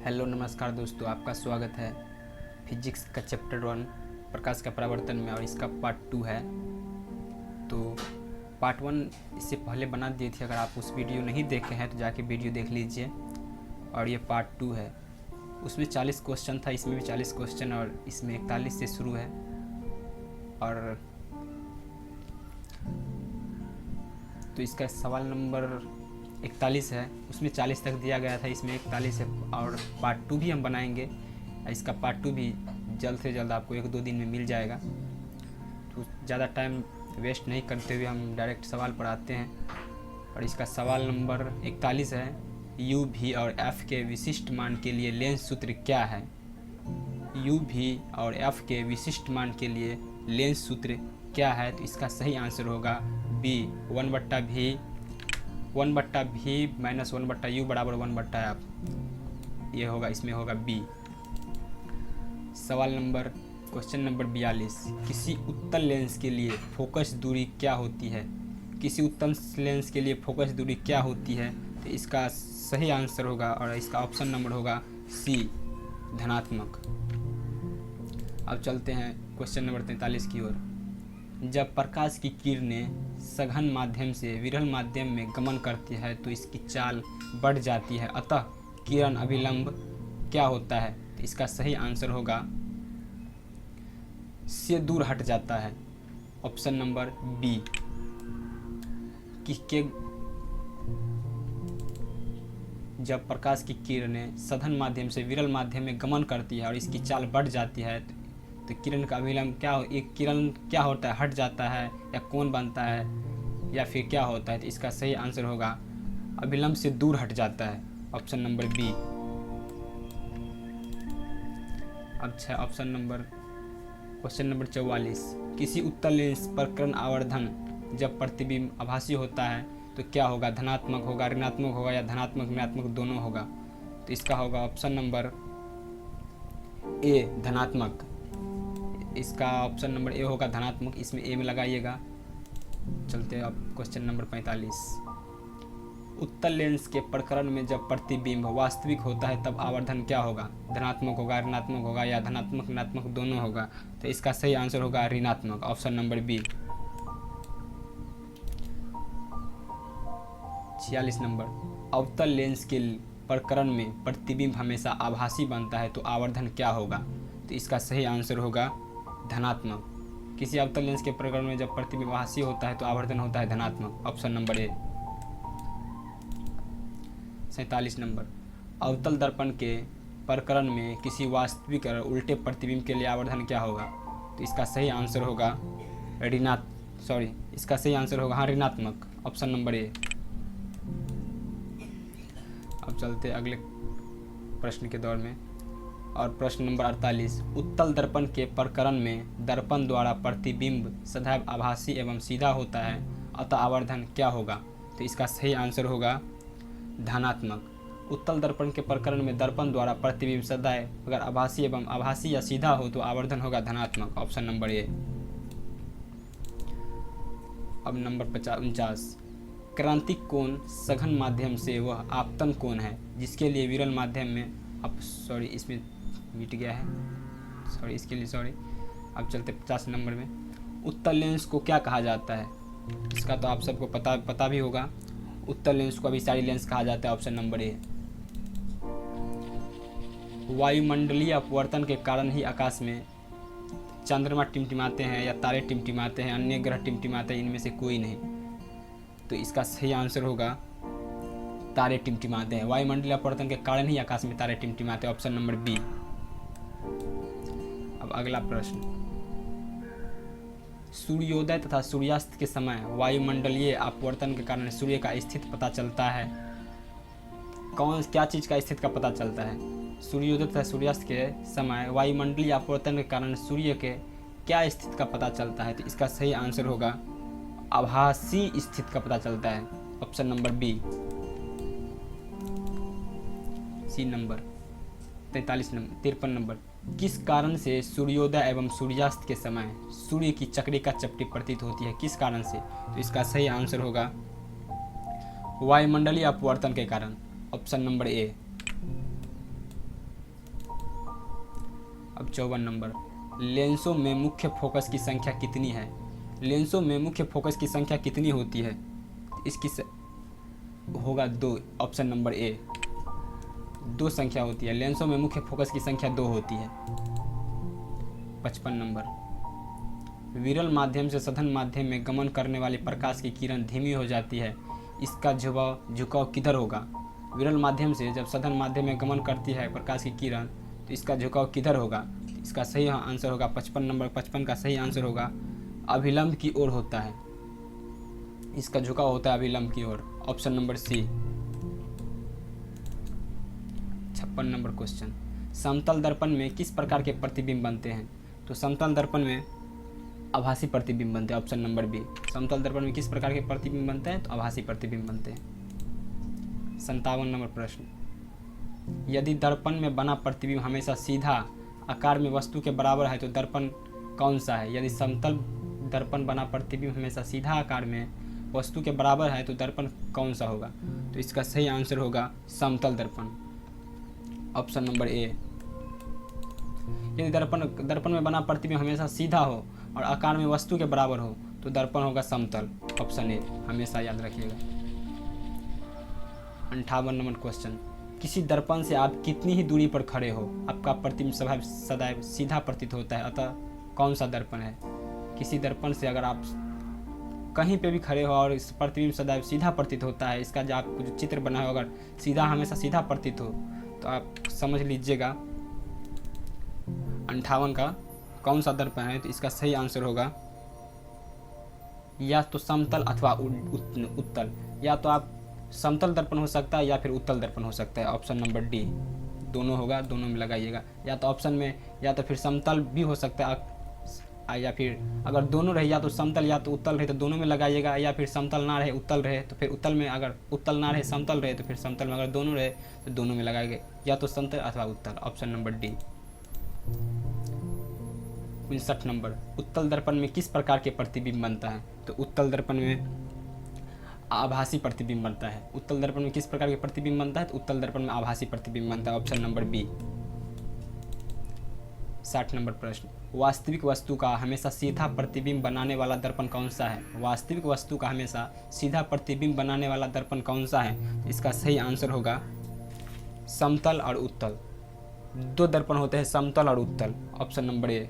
Hello नमस्कार दोस्तों, आपका स्वागत है फिजिक्स का चैप्टर 1 प्रकाश का परावर्तन में। और इसका पार्ट 2 है। तो पार्ट 1 इससे पहले बना दिए थे। अगर आप उस वीडियो नहीं देखे हैं तो जाके वीडियो देख लीजिए। और ये पार्ट 2 है। उसमें 40 क्वेश्चन था, इसमें भी 40 क्वेश्चन और इसमें 41 से शुरू है। और तो इसका सवाल नंबर 41 है, उसमें 40 तक दिया गया था, इसमें 41 है। और पार्ट 2 भी हम बनाएंगे। इसका पार्ट 2 भी जल्द से जल्द आपको 1-2 दिन में मिल जाएगा। तो ज़्यादा टाइम वेस्ट नहीं करते हुए हम डायरेक्ट सवाल पर आते हैं। और इसका सवाल नंबर 41 है, यू भी और एफ के विशिष्ट मान के लिए लेंस सूत्र क्या है। यू भी और एफ के विशिष्ट मान के लिए लेंस सूत्र क्या है। तो इसका सही आंसर होगा बी, 1/v माइनस 1/u बराबर 1/f। ये होगा, इसमें होगा बी। सवाल नंबर क्वेश्चन नंबर 42, किसी उत्तल लेंस के लिए फोकस दूरी क्या होती है। किसी उत्तल लेंस के लिए फोकस दूरी क्या होती है। तो इसका सही आंसर होगा, और इसका ऑप्शन नंबर होगा सी, धनात्मक। अब चलते हैं क्वेश्चन नंबर 43 की ओर। जब प्रकाश की किरणें सघन माध्यम से विरल माध्यम में गमन करती है तो इसकी चाल बढ़ जाती है, अतः किरण अभिलंब क्या होता है। तो इसका सही आंसर होगा से दूर हट जाता है, ऑप्शन नंबर बी। जब प्रकाश की किरणें सघन माध्यम से विरल माध्यम में गमन करती है और इसकी चाल बढ़ जाती है तो किरण का अभिलंब क्या हो, एक किरण क्या होता है, हट जाता है या कोण बनता है या फिर क्या होता है। तो इसका सही आंसर होगा अभिलंब से दूर हट जाता है, ऑप्शन नंबर बी। अच्छा, ऑप्शन नंबर क्वेश्चन नंबर 44, किसी उत्तल लेंस पर किरण आवर्धन जब प्रतिबिंब आभासी होता है तो क्या होगा, धनात्मक होगा, ऋणात्मक होगा या धनात्मक ऋणात्मक दोनों होगा। तो इसका होगा ऑप्शन नंबर ए, धनात्मक। इसका ऑप्शन नंबर ए होगा धनात्मक, इसमें ए में लगाइएगा। चलते हैं अब क्वेश्चन नंबर 45, उत्तल लेंस के प्रकरण में जब प्रतिबिंब वास्तविक होता है तब आवर्धन क्या होगा, धनात्मक होगा, ऋणात्मक होगा या धनात्मक ऋणात्मक दोनों होगा। तो इसका सही आंसर होगा ऋणात्मक, ऑप्शन नंबर बी। 46 नंबर, अवतल लेंस के प्रकरण में प्रतिबिंब हमेशा आभासी बनता है तो आवर्धन क्या होगा। तो इसका सही आंसर होगा धनात्मक। किसी अवतल लेंस के प्रकरण में जब प्रतिबिंब आभासी होता है तो आवर्धन होता है धनात्मक, ऑप्शन नंबर ए। 47 नंबर, अवतल दर्पण के प्रकरण में किसी वास्तविक और उल्टे प्रतिबिंब के लिए आवर्धन क्या होगा। तो इसका सही आंसर होगा ऋणात्मक, ऑप्शन नंबर ए। अब चलते अगले प्रश्न के दौर में। और प्रश्न नंबर 48, उत्तल दर्पण के प्रकरण में दर्पण द्वारा प्रतिबिंब सदैव आभासी एवं सीधा होता है, अतः आवर्धन क्या होगा। तो इसका सही आंसर होगा धनात्मक। उत्तल दर्पण के प्रकरण में दर्पण द्वारा प्रतिबिंब सदैव अगर आभासी या सीधा हो तो आवर्धन होगा धनात्मक, ऑप्शन नंबर ए। अब नंबर 49, क्रांतिक कोण सघन माध्यम से वह आपतन कोण है जिसके लिए विरल माध्यम में इसमें मिट गया है, अब चलते 50 नंबर में। उत्तल लेंस को क्या कहा जाता है। इसका तो आप सबको पता भी होगा। उत्तल लेंस को अभिसारी लेंस कहा जाता है, ऑप्शन नंबर ए। वायुमंडलीय अपवर्तन के कारण ही आकाश में चंद्रमा टिमटिमाते हैं या तारे टिमटिमाते हैं, अन्य ग्रह टिमटिमाते हैं, इनमें से कोई नहीं। तो इसका सही आंसर होगा तारे टिमटिमाते हैं। वायुमंडलीय अपवर्तन के कारण ही आकाश में तारे टिमटिमाते हैं, ऑप्शन नंबर बी। अब अगला प्रश्न, सूर्योदय तथा सूर्यास्त के समय वायुमंडलीय अपवर्तन के कारण सूर्य का स्थिति पता चलता है। क्या चीज़ का स्थिति का पता चलता है। सूर्योदय तथा सूर्यास्त के समय वायुमंडलीय अपवर्तन के कारण सूर्य के क्या स्थिति का पता चलता है। तो इसका सही आंसर होगा आभासी स्थिति का पता चलता है, ऑप्शन नंबर बी। सी नंबर 53 नंबर, किस कारण से सूर्योदय एवं सूर्यास्त के समय सूर्य की चक्रिका चपटी प्रतीत होती है, किस कारण से। तो इसका सही आंसर होगा वायुमंडलीय अपवर्तन के कारण, ऑप्शन नंबर ए। अब 54 नंबर, लेंसों में मुख्य फोकस की संख्या कितनी है? लेंसों में मुख्य फोकस की संख्या कितनी होती है? इसकी होगा 2, ऑप्शन नंबर ए, 2 संख्या होती है। लेंसों में मुख्य फोकस की संख्या 2 होती है। 55 नंबर, विरल माध्यम से सघन माध्यम में गमन करने वाली प्रकाश की किरण धीमी हो जाती है, इसका झुकाव किधर होगा? विरल माध्यम से जब सघन माध्यम में गमन करती है प्रकाश की किरण, तो इसका झुकाव किधर होगा? इसका सही आंसर होगा 55 नंबर, 55 का सही आंसर होगा अभिलंब की ओर होता है। इसका झुकाव होता है अभिलंब की ओर, option number C. 56 number question, समतल दर्पण में किस प्रकार के प्रतिबिंब बनते हैं? तो समतल दर्पण में आभासी प्रतिबिंब बनते हैं, ऑप्शन नंबर बी। समतल दर्पण में किस प्रकार के प्रतिबिंब बनते हैं? तो आभासी प्रतिबिंब बनते हैं। 57 नंबर प्रश्न, यदि दर्पण में बना प्रतिबिंब हमेशा सीधा आकार में वस्तु के बराबर है तो दर्पण कौन सा है? यदि समतल दर्पण बना प्रतिबिंब हमेशा सीधा आकार में वस्तु के बराबर है तो दर्पण कौन सा होगा? तो इसका सही आंसर होगा समतल दर्पण, ऑप्शन नंबर ए। यदि दर्पण में बना प्रतिबिंब हमेशा सीधा हो और आकार में वस्तु के बराबर हो तो दर्पण होगा समतल, ऑप्शन ए, हमेशा याद रखिएगा। 58 नंबर क्वेश्चन, किसी दर्पण से आप कितनी ही दूरी पर खड़े हो आपका प्रतिबिंब सदैव सीधा प्रतीत होता है, अतः कौन सा दर्पण है? किसी दर्पण से अगर आप कहीं पे भी खड़े हो और इस प्रतिबिंब सदैव सीधा प्रतीत होता है, इसका जो आप जो चित्र बना हो अगर सीधा हमेशा सीधा प्रतीत हो तो आप समझ लीजिएगा 58 का कौन सा दर्पण है? तो इसका सही आंसर होगा या तो समतल अथवा उत्तल। या तो आप समतल दर्पण हो सकता है या फिर उत्तल दर्पण हो सकता है, ऑप्शन नंबर डी। दोनों होगा, दोनों में लगाइएगा। या तो ऑप्शन में या तो फिर समतल भी हो सकता है या फिर अगर दोनों रहे या तो समतल या तो उत्तल रहे तो दोनों में लगाइएगा, या फिर समतल ना रहे उत्तल रहे तो फिर उत्तल में, अगर उत्तल ना रहे समतल रहे तो फिर समतल में, अगर दोनों रहे तो दोनों में लगाएंगे, या तो समतल अथवा उत्तल, ऑप्शन नंबर डी। 59 नंबर, उत्तल दर्पण में किस प्रकार के प्रतिबिंब बनता है? तो उत्तल दर्पण में आभासी प्रतिबिंब बनता है। उत्तल दर्पण में किस प्रकार के प्रतिबिंब बनता है? तो उत्तल दर्पण में आभासी प्रतिबिंब बनता है, ऑप्शन नंबर बी। 60 नंबर प्रश्न, वास्तविक वस्तु का हमेशा सीधा प्रतिबिंब बनाने वाला दर्पण कौन सा है? वास्तविक वस्तु का हमेशा सीधा प्रतिबिंब बनाने वाला दर्पण कौन सा है? इसका सही आंसर होगा समतल और उत्तल। 2 दर्पण होते हैं, समतल और उत्तल, ऑप्शन नंबर ए।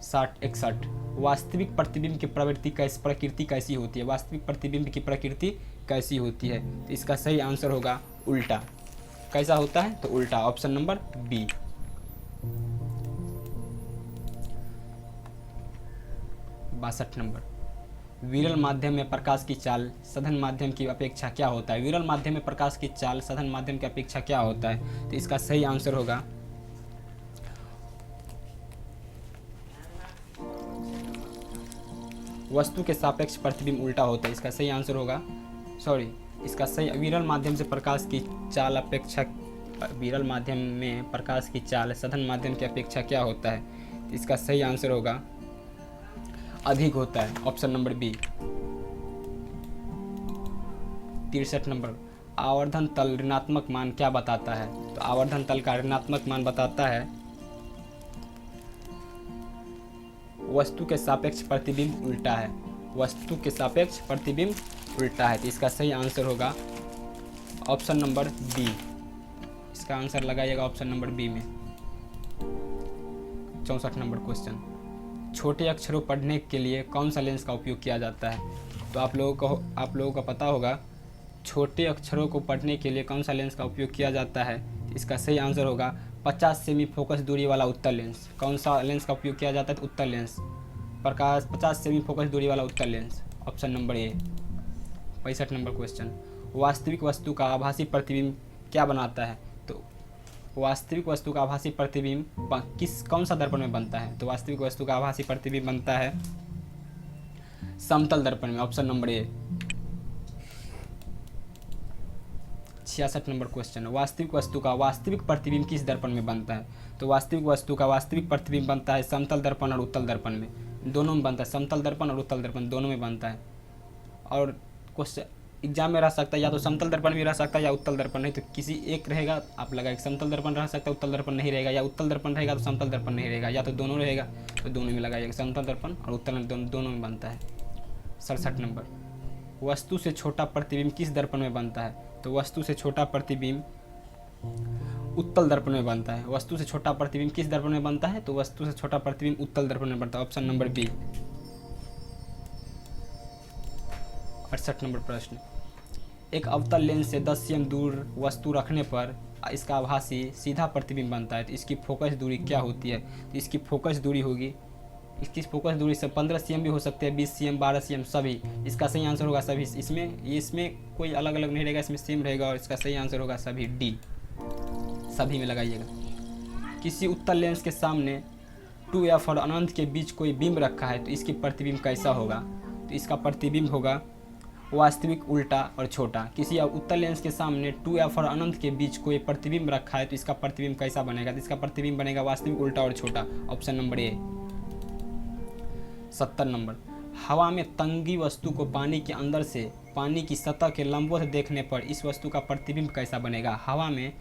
61, वास्तविक प्रतिबिंब की प्रकृति कैसी होती है? वास्तविक प्रतिबिंब की प्रकृति कैसी होती है? तो इसका सही आंसर होगा उल्टा। कैसा होता है? तो उल्टा, ऑप्शन नंबर बी। 62 नंबर, विरल माध्यम में प्रकाश की चाल सघन माध्यम की अपेक्षा क्या होता है? विरल माध्यम में प्रकाश की चाल सघन माध्यम की अपेक्षा क्या होता है? तो इसका सही आंसर होगा वस्तु के सापेक्ष प्रतिबिंब उल्टा होता है। इसका सही आंसर होगा इसका सही, विरल माध्यम से प्रकाश की चाल अपेक्षा, विरल माध्यम में प्रकाश की चाल सघन माध्यम की अपेक्षा क्या होता है? तो इसका सही आंसर होगा अधिक होता है, ऑप्शन नंबर बी। 63 नंबर, आवर्धन तल ऋणात्मक मान क्या बताता है? तो आवर्धन तल का ऋणात्मक मान बताता है वस्तु के सापेक्ष प्रतिबिंब उल्टा है। वस्तु के सापेक्ष प्रतिबिंब उल्टा है, तो इसका सही आंसर होगा ऑप्शन नंबर बी। इसका आंसर लगाइएगा ऑप्शन नंबर बी में। 64 नंबर क्वेश्चन, छोटे अक्षरों पढ़ने के लिए कौन सा लेंस का उपयोग किया जाता है? तो आप लोगों को पता होगा छोटे अक्षरों को पढ़ने के लिए कौन सा लेंस का उपयोग किया जाता है? इसका सही आंसर होगा 50 सेमी फोकस दूरी वाला उत्तल लेंस। कौन सा लेंस का उपयोग किया जाता है? तो उत्तल लेंस, प्रकाश 50 सेमी फोकस दूरी वाला उत्तल lens, option number A. 65 number question, वास्तविक वस्तु का आभासी प्रतिबिंब क्या बनाता है? तो वास्तविक वस्तु का आभासी प्रतिबिंब कौन सा दर्पण में बनता है? तो वास्तविक वस्तु का आभासी प्रतिबिंब बनता है समतल दर्पण में, option number A. 66 number question, वास्तविक वस्तु का वास्तविक प्रतिबिंब किस दर्पण में बनता है? तो वास्तविक वस्तु का वास्तविक प्रतिबिंब बनता है समतल दर्पण और उत्तल दर्पण में, दोनों में बनता है। समतल दर्पण और उत्तल दर्पण दोनों में बनता है। और एग्जाम में रह सकता है, या तो समतल दर्पण भी रह सकता है या उत्तल दर्पण, नहीं तो किसी एक रहेगा आप लगाए। समतल दर्पण रह सकता है, उत्तल दर्पण नहीं रहेगा, या उत्तल दर्पण रहेगा तो समतल दर्पण नहीं रहेगा, या तो दोनों रहेगा तो दोनों में लगाइएगा। समतल दर्पण और उत्तल दोनों में बनता है। 67 नंबर, वस्तु से छोटा प्रतिबिंब किस दर्पण में बनता है? तो वस्तु से छोटा प्रतिबिंब उत्तल दर्पण में बनता है। वस्तु से छोटा प्रतिबिंब किस दर्पण में बनता है? तो वस्तु से छोटा प्रतिबिंब उत्तल दर्पण में बनता है। Option number B. 68 नंबर प्रश्न, एक अवतल लेंस से 10 cm दूर वस्तु रखने पर इसका आभासी सीधा प्रतिबिंब बनता है, तो इसकी फोकस दूरी क्या होती है? तो इसकी फोकस दूरी होगी, इसकी फोकस दूरी से 15 cm भी हो सकते हैं, 20 cm, 12 cm सभी। इसका सही आंसर होगा सभी। इसमें कोई अलग अलग नहीं रहेगा, इसमें सेम रहेगा और इसका सही आंसर होगा सभी, डी। सभी में लगाइएगा। किसी उत्तल लेंस के सामने 2f और अनंत के बीच कोई बिंब रखा है, तो इसकी प्रतिबिंब कैसा होगा? तो इसका प्रतिबिंब होगा वास्तविक, उल्टा और छोटा। किसी उत्तल लेंस के सामने 2f और अनंत के बीच कोई प्रतिबिंब रखा है, तो इसका प्रतिबिंब कैसा बनेगा? तो इसका प्रतिबिंब बनेगा वास्तविक, उल्टा और छोटा। Option number A. 70 नंबर, हवा में तंगी वस्तु को पानी के अंदर से पानी की सतह के लंबवत देखने पर इस वस्तु का प्रतिबिंब कैसा बनेगा? हवा में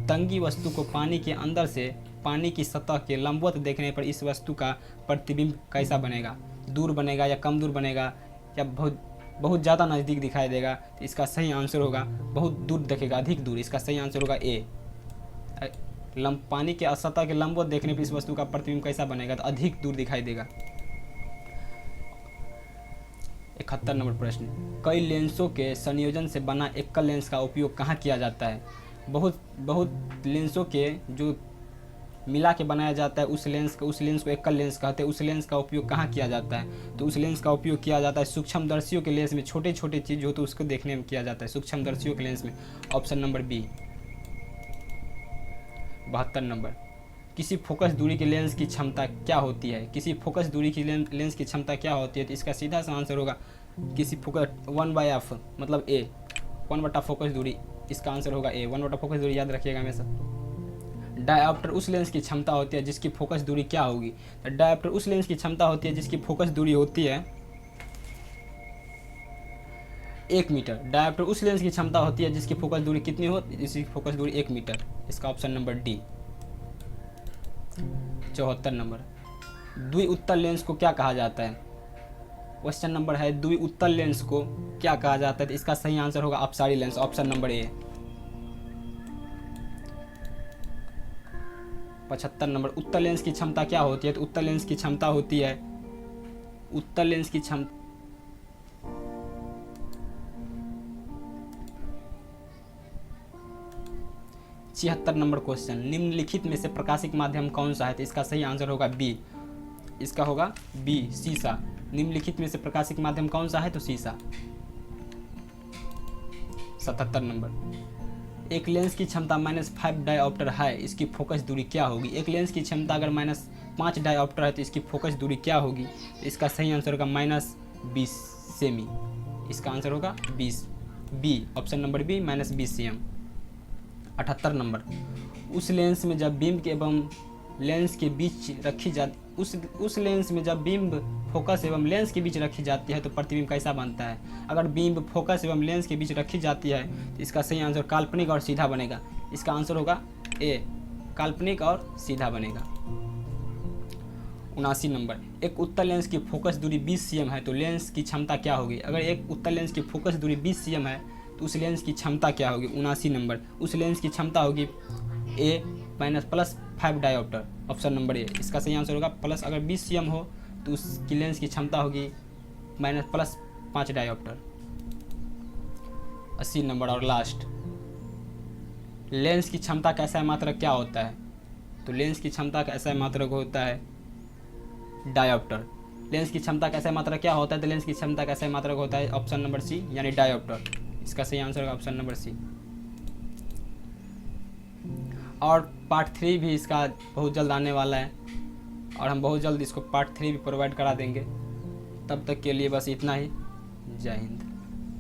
तंगी वस्तु को पानी के अंदर से पानी की सतह के लंबवत देखने पर इस वस्तु का प्रतिबिंब कैसा बनेगा? दूर बनेगा या कम दूर बनेगा या बहुत ज़्यादा नज़दीक दिखाई देगा? तो इसका सही आंसर होगा बहुत दूर दिखेगा, अधिक दूर। इसका सही आंसर होगा ए। पानी के सतह के लंबवत देखने पर इस वस्तु का प्रतिबिंब कैसा बनेगा? तो अधिक दूर दिखाई देगा। 71 नंबर प्रश्न, कई लेंसों के संयोजन से बना एकल लेंस का उपयोग कहाँ किया जाता है? बहुत लेंसों के जो मिला के बनाया जाता है उस लेंस को एकल लेंस कहते हैं। उस लेंस का उपयोग कहाँ किया जाता है? तो उस लेंस का उपयोग किया जाता है सूक्ष्मदर्शियों के लेंस में। छोटे छोटे चीज़ हो तो उसको देखने में किया जाता है सूक्ष्मदर्शियों के लेंस में। Option number B. 72 नंबर, किसी फोकस दूरी के लेंस की क्षमता क्या होती है? किसी फोकस दूरी की लेंस की क्षमता क्या होती है? तो इसका सीधा सा आंसर होगा किसी फोकस 1/f, मतलब ए, 1/, फोकस दूरी। इसका आंसर होगा ए, 1/, फोकस दूरी याद रखिएगा हमेशा। डायऑप्टर उस लेंस की क्षमता होती है जिसकी फोकस दूरी क्या होगी? तो डायऑप्टर उस लेंस की क्षमता होती है जिसकी फोकस दूरी होती है 1 मीटर। डायऑप्टर उस लेंस की क्षमता होती है जिसकी फोकस दूरी कितनी हो? जिसकी फोकस दूरी 1 मीटर। इसका ऑप्शन नंबर डी। 74 नंबर, द्विउत्तल लेंस को क्या कहा जाता है? क्वेश्चन नंबर है द्विउत्तल लेंस को क्या कहा जाता है? तो इसका सही आंसर होगा अपसारी lens. Option number A. 75 number, उत्तल लेंस की क्षमता क्या होती है? तो उत्तल लेंस की क्षमता होती है 76 नंबर क्वेश्चन, निम्नलिखित में से प्रकाशिक माध्यम कौन सा है? तो इसका सही आंसर होगा बी। इसका होगा बी, शीशा। निम्नलिखित में से प्रकाशिक माध्यम कौन सा है? तो शीशा। 77 नंबर, एक लेंस की क्षमता -5 डायऑप्टर है, इसकी फोकस दूरी क्या होगी? एक लेंस की क्षमता अगर -5 डायऑप्टर है तो इसकी फोकस दूरी क्या होगी? तो इसका सही आंसर होगा -20 सेमी। इसका आंसर होगा 20, B. Option number B, -20 cm। 78 number, उस लेंस में जब बिंब एवं लेंस के बीच रखी जाती उस लेंस में जब बिंब फोकस एवं लेंस के बीच रखी जाती है तो प्रतिबिंब कैसा बनता है? अगर बिंब फोकस एवं लेंस के बीच रखी जाती है तो इसका सही आंसर काल्पनिक और सीधा बनेगा। इसका आंसर होगा ए, काल्पनिक और सीधा बनेगा। 79 नंबर, एक उत्तल लेंस की फोकस दूरी 20 cm है तो लेंस की क्षमता क्या होगी? अगर एक उत्तल लेंस की फोकस दूरी 20 cm है तो उस लेंस की क्षमता क्या होगी? 79 नंबर, उस लेंस की क्षमता होगी ए +5 डायऑप्टर। Option number A. इसका सही आंसर होगा प्लस, अगर 20 cm हो तो उसकी लेंस की क्षमता होगी +5 डायऑप्टर। 80 नंबर और लास्ट, लेंस की क्षमता का SI मात्रक क्या होता है? तो लेंस की क्षमता का SI मात्रक होता है डायऑप्टर। लेंस की क्षमता का SI मात्रक क्या होता है? तो लेंस की क्षमता का SI मात्रक होता है ऑप्शन नंबर सी, यानी डायऑप्टर। इसका सही आंसर होगा ऑप्शन नंबर सी। और पार्ट 3 भी इसका बहुत जल्द आने वाला है और हम बहुत जल्द इसको पार्ट 3 भी प्रोवाइड करा देंगे। तब तक के लिए बस इतना ही। जय हिंद।